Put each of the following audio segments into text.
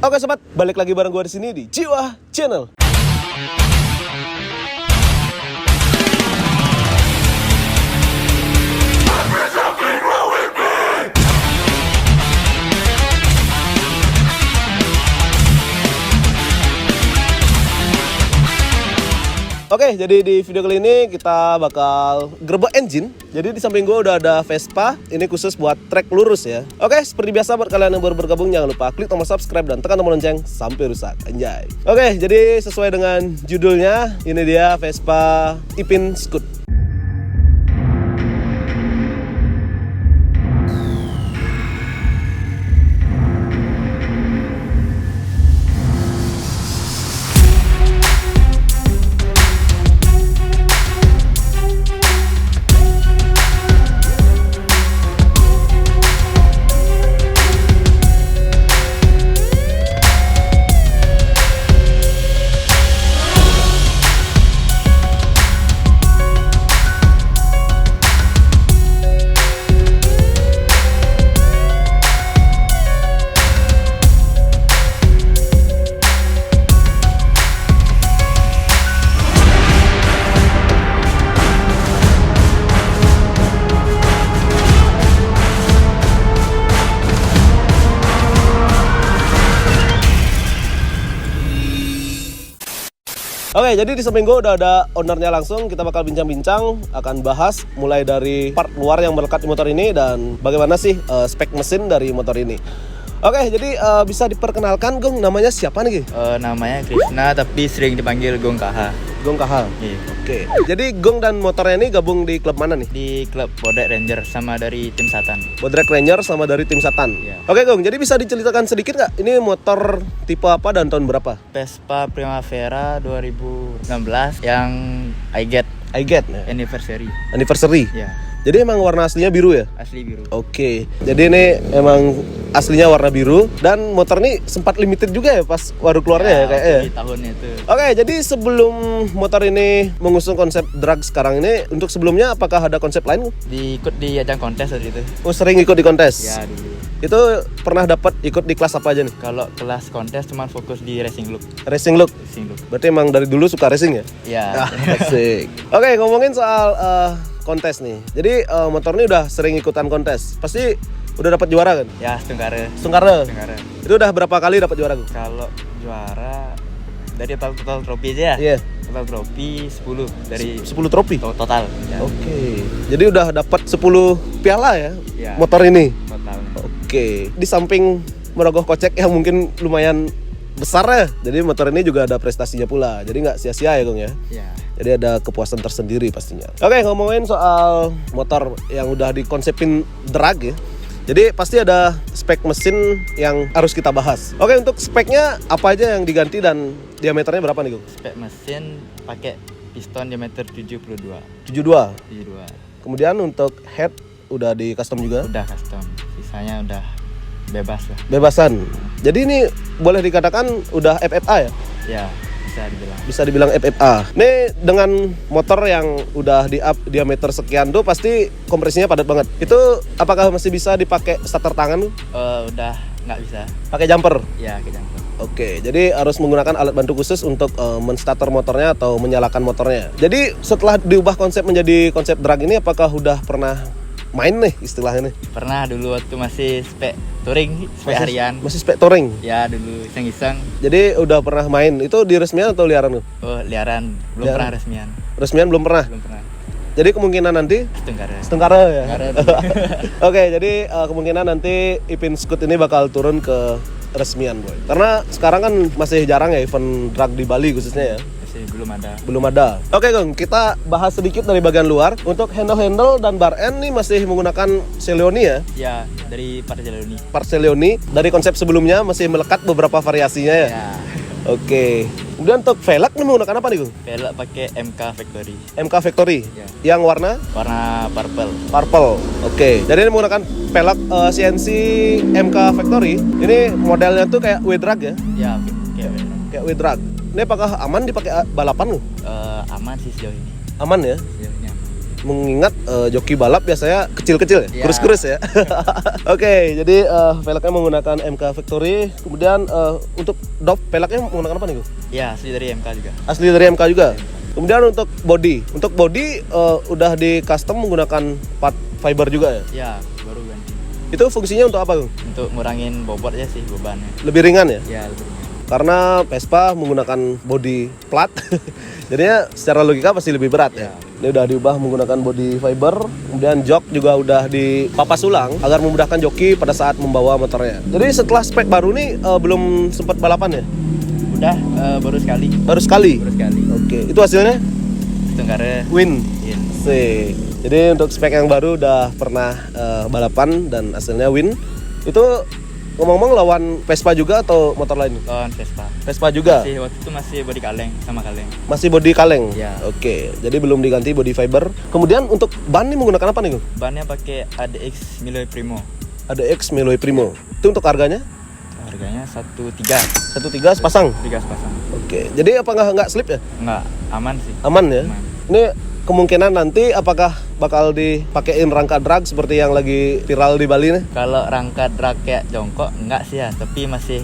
Oke sobat, balik lagi bareng gue di sini di Jiwa Channel. Oke, jadi di video kali ini kita bakal gerbek engine. Jadi di samping gue udah ada Vespa, ini khusus buat trek lurus ya. Oke, seperti biasa buat kalian yang baru bergabung jangan lupa klik tombol subscribe dan tekan tombol lonceng sampai rusak. Anjay. Oke, jadi sesuai dengan judulnya, ini dia Vespa Ipin Scoot. Oke, jadi di samping gue udah ada ownernya langsung. Kita bakal bincang-bincang, akan bahas mulai dari part luar yang melekat di motor ini dan bagaimana sih spek mesin dari motor ini. Oke, jadi bisa diperkenalkan Gong, namanya siapa nih? Namanya Krishna tapi sering dipanggil Gong KH. Gong KH? Iya. Oke, jadi Gong dan motornya ini gabung di klub mana nih? Di klub Bodrek Ranger sama dari tim Satan. Bodrek Ranger sama dari tim Satan? Iya. Oke Gong, jadi bisa diceritakan sedikit nggak? Ini motor tipe apa dan tahun berapa? Vespa Primavera 2016 yang I get ya? Anniversary. Ya, Jadi emang warna aslinya biru ya? asli biru. Oke, jadi ini emang aslinya warna biru dan motor ini sempat limited juga ya pas baru keluarnya ya kayaknya. Di tahunnya itu. Oke, jadi sebelum motor ini mengusung konsep drag sekarang ini, untuk sebelumnya apakah ada konsep lain? Ikut di ajang kontes waktu itu. Oh, sering ikut di kontes? Ya, dulu. Itu pernah dapat ikut di kelas apa aja nih? Kalau kelas kontes cuma fokus di racing look. Racing look? Racing look. Berarti emang dari dulu suka racing ya? Ya. Asik. Oke, ngomongin soal kontes nih. Jadi motor ini udah sering ikutan kontes. Pasti udah dapat juara kan? Ya, Stungkare. Stungkare. Itu udah berapa kali dapat juara? Kalau juara dari total trofi aja ya? Iya. Total trofi 10 dari 10 trofi. Total. Ya. Oke. Jadi udah dapat 10 piala ya? Ya. Motor ini. Total. Oke. Di samping merogoh kocek yang mungkin lumayan besar ya. Jadi motor ini juga ada prestasinya pula. Jadi nggak sia-sia ya Gong ya? Ya. Jadi ada kepuasan tersendiri pastinya. Oke, ngomongin soal motor yang udah dikonsepin drag ya. Jadi pasti ada spek mesin yang harus kita bahas. Oke, untuk speknya apa aja yang diganti dan diameternya berapa nih Gong? Spek mesin pakai piston diameter 72. 72. Kemudian untuk head udah di custom juga? Udah custom. Sisanya udah bebas lah. Bebasan. Jadi ini boleh dikatakan udah FFA ya? Ya, bisa dibilang. Bisa dibilang FFA. Nih dengan motor yang udah di up diameter sekian tuh pasti kompresinya padat banget. Itu apakah masih bisa dipakai starter tangan? Udah nggak bisa. Pakai jumper? Ya, kita jumper. Oke, jadi harus menggunakan alat bantu khusus untuk menstarter motornya atau menyalakan motornya. Jadi setelah diubah konsep menjadi konsep drag ini, apakah udah pernah main nih istilahnya nih? Pernah dulu waktu masih spek touring, spek harian. Masih spek touring? Ya, dulu iseng-iseng. Jadi udah pernah main, itu di resmian atau liaran tuh? Oh, liaran. Belum Liaran. pernah resmian. Resmian belum pernah? Belum pernah. Jadi kemungkinan nanti Stungkare. Stungkare ya? Stungkare. Oke, jadi kemungkinan nanti Ipin Scoot ini bakal turun ke resmian boy. Karena sekarang kan masih jarang ya event drag di Bali khususnya ya. Masih belum ada. Oke Gong, kita bahas sedikit dari bagian luar. Untuk handle dan bar end nih masih menggunakan Celeoni ya? Ya, dari Parceloni. Part Celeoni. Dari konsep sebelumnya masih melekat beberapa variasinya ya? Ya. Oke. Kemudian untuk velg nih menggunakan apa nih Gong? Velg pakai MK Factory. MK Factory? Ya. Yang warna? Warna purple. Purple. Oke. Jadi ini menggunakan velg CNC MK Factory. Ini modelnya tuh kayak W-Drag ya? Ya, Kayak W-Drag. Ini apakah aman dipakai balapan? aman sih sejauh ini. Aman ya? Sejauh ini aman. mengingat joki balap biasanya kecil-kecil ya, Iya. kurus-kurus ya. Oke, jadi velgnya menggunakan MK Factory. Kemudian untuk dop velgnya menggunakan apa nih, Gung? Ya, asli dari MK juga. Asli dari MK juga. Kemudian untuk body udah di custom menggunakan part fiber juga ya. Ya, baru ganti. Itu fungsinya untuk apa, Gung? Untuk ngurangin bobot aja sih bebannya. Lebih ringan ya? Ya, lebih ringan. Karena Vespa menggunakan body plat, jadinya secara logika pasti lebih berat ya. Ya. Ini udah diubah menggunakan body fiber, kemudian jok juga udah dipapas ulang agar memudahkan joki pada saat membawa motornya. Jadi setelah spek baru nih belum sempat balapan ya? Udah baru sekali. Baru sekali. Baru sekali. Oke, itu hasilnya Tengkara win. win. Sih. Jadi untuk spek yang baru udah pernah balapan dan hasilnya win. Itu ngomong-ngomong lawan Vespa juga atau motor lain? Lawan Vespa. Vespa juga? Waktu itu masih body kaleng sama kaleng. Masih body kaleng? Ya. Oke, jadi belum diganti body fiber. Kemudian untuk ban ini menggunakan apa nih, Gung? Bannya pakai ADX Miloi Primo. Ada X Miloi Primo. Itu untuk harganya? Harganya 1.3. 1.3 sepasang? 3 sepasang. Oke, jadi apa nggak slip ya? Enggak, aman sih. Aman ya? Aman. Ini kemungkinan nanti apakah bakal dipakein rangka drag seperti yang lagi viral di Bali nih? Kalau rangka drag kayak jongkok enggak sih ya, tapi masih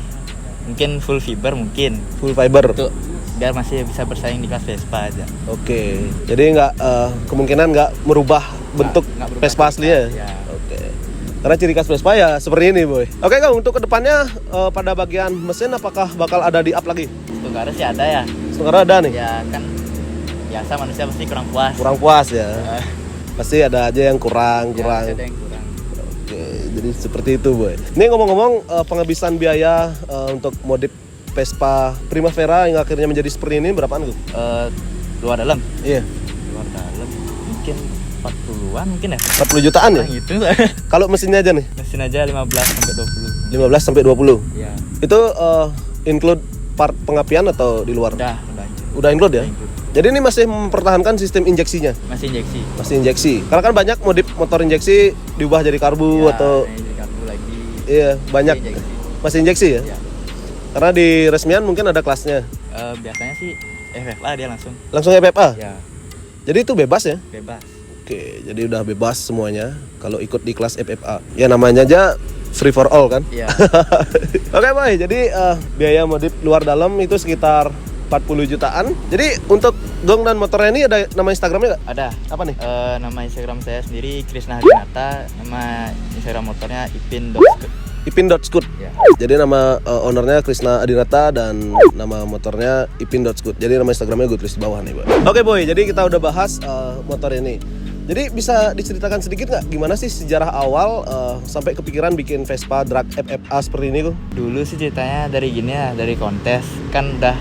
mungkin full fiber mungkin. Full fiber? Untuk biar masih bisa bersaing di kelas Vespa aja. Oke, jadi nggak kemungkinan nggak merubah bentuk nggak berubah Vespa ciri asli ya? khas, ya. Oke. Karena ciri khas Vespa ya seperti ini, Boy. Oke, Kang, untuk kedepannya pada bagian mesin apakah bakal ada di up lagi? Tengkara sih ada ya. Sekarang ada nih? Ya kan biasa manusia pasti kurang puas. Kurang puas ya? Eh, Pasti ada aja yang kurang. ya, ada yang kurang. Oke, jadi seperti itu, Boy. Ini ngomong-ngomong penghabisan biaya untuk modif Vespa Primavera yang akhirnya menjadi seperti ini berapaan, Gung? Luar dalam. Iya, Luar dalam mungkin 40-an mungkin ya. 40 jutaan ya? Nah, gitu. Kalau mesinnya aja nih, Mesin aja 15 sampai 20. 15 sampai 20. Ya. Itu include part pengapian atau di luar? Udah. Udah include ya? Udah include. Jadi ini masih mempertahankan sistem injeksinya? Masih injeksi. Masih injeksi. Karena kan banyak modif motor injeksi diubah jadi karbu Ya, atau ini karbu lagi. iya, banyak. Masih injeksi. Masih injeksi ya? Ya. Karena di resmian mungkin ada kelasnya. Biasanya sih FFA dia langsung. Langsung FFA? Ya, Jadi itu bebas ya? bebas. Oke, jadi udah bebas semuanya kalau ikut di kelas FFA. Ya namanya aja free for all kan? Iya. Oke, Boy. Jadi biaya modif luar dalam itu sekitar 40 jutaan. Jadi untuk Gong dan motornya ini ada nama Instagramnya nggak? Ada. Apa nih? Nama Instagram saya sendiri Krisna Hadinata, nama Instagram motornya ipin.scoot. Ipin.scoot. Ya. Jadi nama ownernya Krisna Adinata dan nama motornya Ipin.scoot. Jadi nama Instagramnya gue tulis di bawah nih, Boy. Oke, Boy. Jadi kita udah bahas motor ini. Jadi bisa diceritakan sedikit nggak gimana sih sejarah awal sampai kepikiran bikin Vespa drag FFA seperti ini, Gung? Dulu sih ceritanya dari gini ya, dari kontes. Kan udah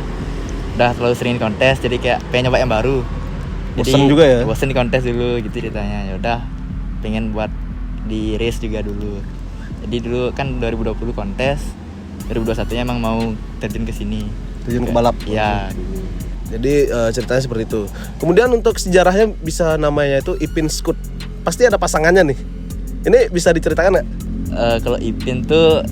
terlalu sering di kontes, jadi kayak pengen nyoba yang baru. Bosen juga ya? Bosen di kontes dulu gitu ceritanya. Ya udah, pengen buat di race juga dulu. Jadi dulu kan 2020 kontes, 2021-nya emang mau terjun ke sini. Terjun ke balap. Iya, dulu. Jadi ceritanya seperti itu. Kemudian untuk sejarahnya bisa namanya itu Ipin Scoot. Pasti ada pasangannya nih. Ini bisa diceritakan nggak? Kalau Ipin tuh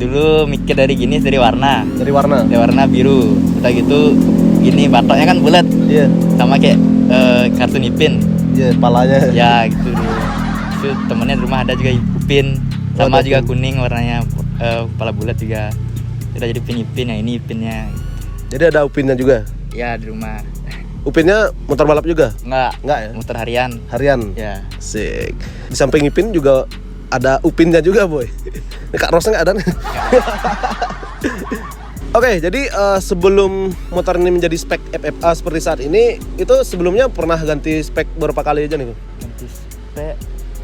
dulu mikir dari gini, dari warna. Dari warna. Dari warna biru. Udah gitu gini batoknya kan bulat. Iya. Sama kayak kartun Ipin. Iya, kepalanya. Ya gitu dulu. Terus temennya di rumah ada juga Ipin. Sama ada juga Ipin. kuning warnanya, kepala bulat juga. Udah jadi Ipin yang ini Ipinnya. Jadi ada Upinnya juga. Ya di rumah. Upinnya motor balap juga? Enggak Enggak ya? muter harian. Harian. Ya. Sik. Di samping Ipin juga ada Upinnya juga, Boy. Ini Kak Rosnya nggak ada nih. Oke, jadi sebelum motor ini menjadi spek FFA seperti saat ini, itu sebelumnya pernah ganti spek berapa kali aja nih, Gung? Ganti spek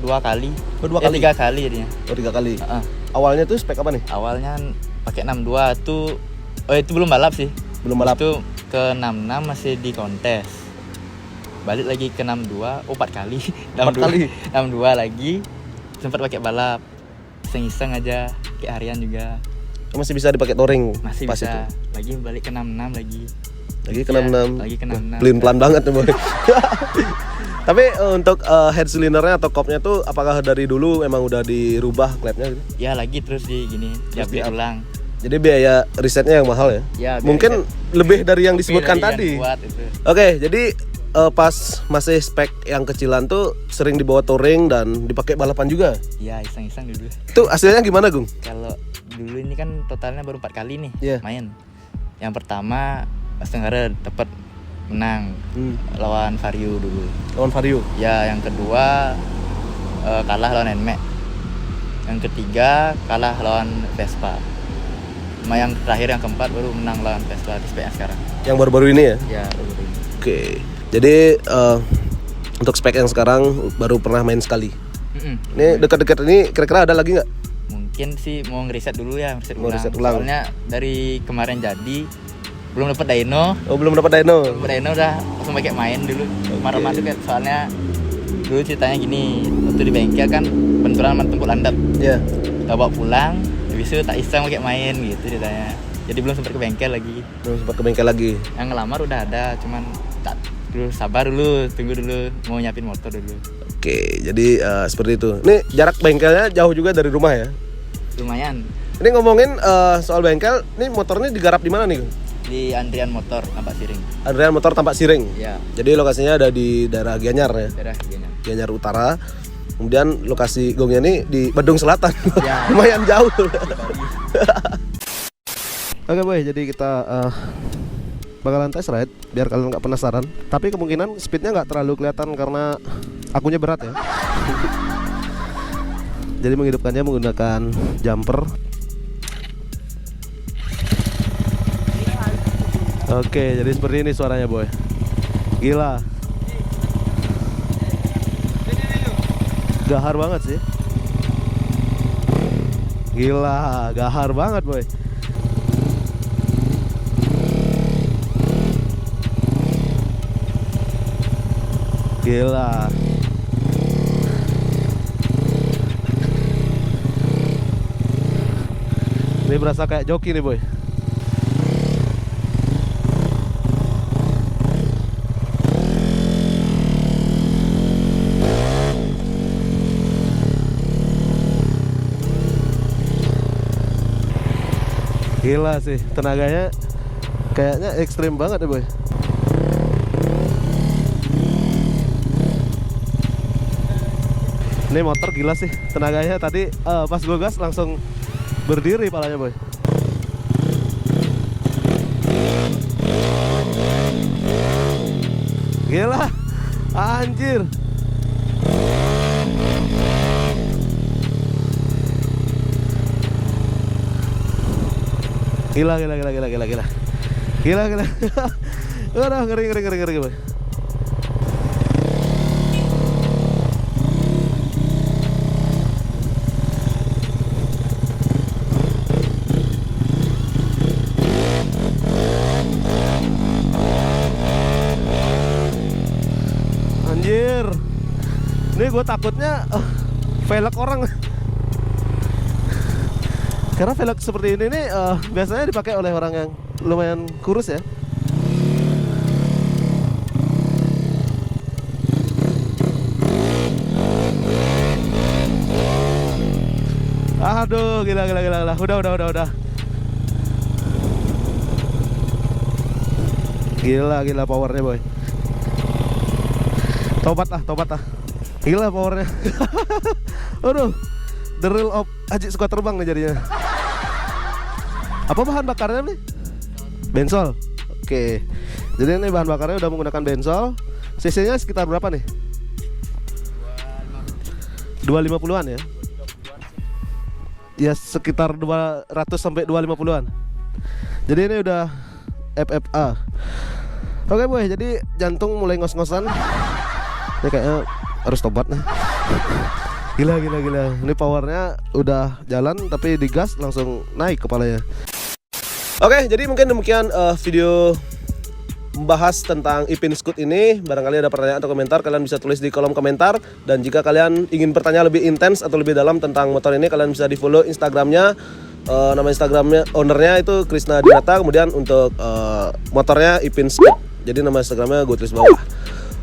2 kali. Oh, 2 kali? 3 kali jadinya. Oh, 3 kali. Heeh. Awalnya tuh spek apa nih? Awalnya pakai 62 tuh, itu belum balap sih. Belum balap. Itu ke 66 masih di kontes. Balik lagi ke 62, 4 kali. 4 kali? 62 lagi. Sempat pakai balap. Iseng-iseng aja, kayak harian juga. Masih bisa dipakai touring Masih pas bisa. itu. Lagi balik ke 66 lagi. Lagi ke Ya, 66. lagi ke 66. Pelin pelan banget nih, Boy. Tapi untuk head cylindernya atau kopnya tuh apakah dari dulu emang udah dirubah klepnya gitu? Ya lagi terus di gini, Terus diupdate di-up. ulang. Jadi biaya risetnya yang mahal ya? Ya, biaya Mungkin riset. lebih dari yang Lebih disebutkan dari yang tadi. kuat itu. Oke, jadi pas masih spek yang kecilan tuh sering dibawa touring dan dipakai balapan juga. Iya, iseng-iseng dulu. Itu hasilnya gimana, Gung? Kalau dulu ini kan totalnya baru 4 kali nih main. Yang pertama pas Tenggara dapat menang lawan Vario dulu. Lawan Vario. Ya, yang kedua kalah lawan Nmax. Yang ketiga kalah lawan Vespa. Sama yang terakhir yang keempat baru menang lawan Vespa di spek yang sekarang. Yang baru-baru ini ya? Ya, baru ini. Oke. Jadi untuk spek yang sekarang baru pernah main sekali. Ini dekat-dekat ini kira-kira ada lagi nggak? Mungkin sih mau ngeriset dulu ya, Mau riset ulang. Soalnya dari kemarin jadi belum dapat dyno. Oh, belum dapat dyno. Dyno udah langsung pakai main dulu. Kemarin tuh soalnya dulu ceritanya gini, waktu di bengkel kan benturan sama tempur landap. Iya. Gak bawa pulang, habis itu tak iseng pakai main gitu ceritanya. Jadi belum sempat ke bengkel lagi. Belum sempat ke bengkel lagi. Yang ngelamar udah ada, cuman tak dulu sabar dulu, tunggu dulu mau nyiapin motor dulu. Oke, jadi seperti itu. Ini jarak bengkelnya jauh juga dari rumah ya? Lumayan. Ini ngomongin soal bengkel, ini motornya digarap di mana nih, Gung? Di Andrian Motor Tampak Siring. Andrian Motor Tampak Siring. Iya. Jadi lokasinya ada di daerah Gianyar ya. Daerah Gianyar. Gianyar Utara. Kemudian lokasi gongnya ini di Badung Selatan. Ya. Lumayan jauh. Oke boy, jadi kita bakalan test ride biar kalian nggak penasaran. Tapi kemungkinan speednya nggak terlalu kelihatan karena akunya berat ya. Jadi menghidupkannya menggunakan jumper. Oke, jadi seperti ini suaranya boy. Gila. Gahar banget sih. Gila, gahar banget boy. Gila. Ini berasa kayak joki nih boy. Gila sih, tenaganya kayaknya ekstrim banget ya boy. Ini motor gila sih, tenaganya tadi pas gue gas langsung berdiri palanya boy. Gila, anjir. Gila. Aduh, ngeri boy. Anjir. Ini gue takutnya velg orang. Karena velg seperti ini nih biasanya dipakai oleh orang yang lumayan kurus ya. Aduh, gila. Udah. Gila powernya boy. Tobat ah. Gila powernya. Aduh. The real of Aji suka terbang nih jadinya. Apa bahan bakarnya nih? Bensol. Oke. Jadi ini bahan bakarnya udah menggunakan bensol. CC-nya sekitar berapa nih? 250-an ya? Ya sekitar 200 sampai 250-an. Jadi ini udah FFA. Oke boy, jadi jantung mulai ngos-ngosan. Ini kayaknya harus tobat nih. Gila. Ini powernya udah jalan tapi digas langsung naik kepalanya. Oke, jadi mungkin demikian video membahas tentang Ipin Scoot ini. Barangkali ada pertanyaan atau komentar, kalian bisa tulis di kolom komentar. Dan jika kalian ingin bertanya lebih intens atau lebih dalam tentang motor ini, kalian bisa di follow Instagramnya. Nama Instagramnya ownernya itu Krisna Dinata. Kemudian untuk motornya Ipin Scoot. Jadi nama Instagramnya gue tulis bawah.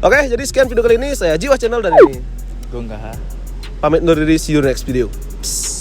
Oke, jadi sekian video kali ini. Saya Jiwa Channel dan ini Gue enggak. pamit undur diri, see you next video. Psst.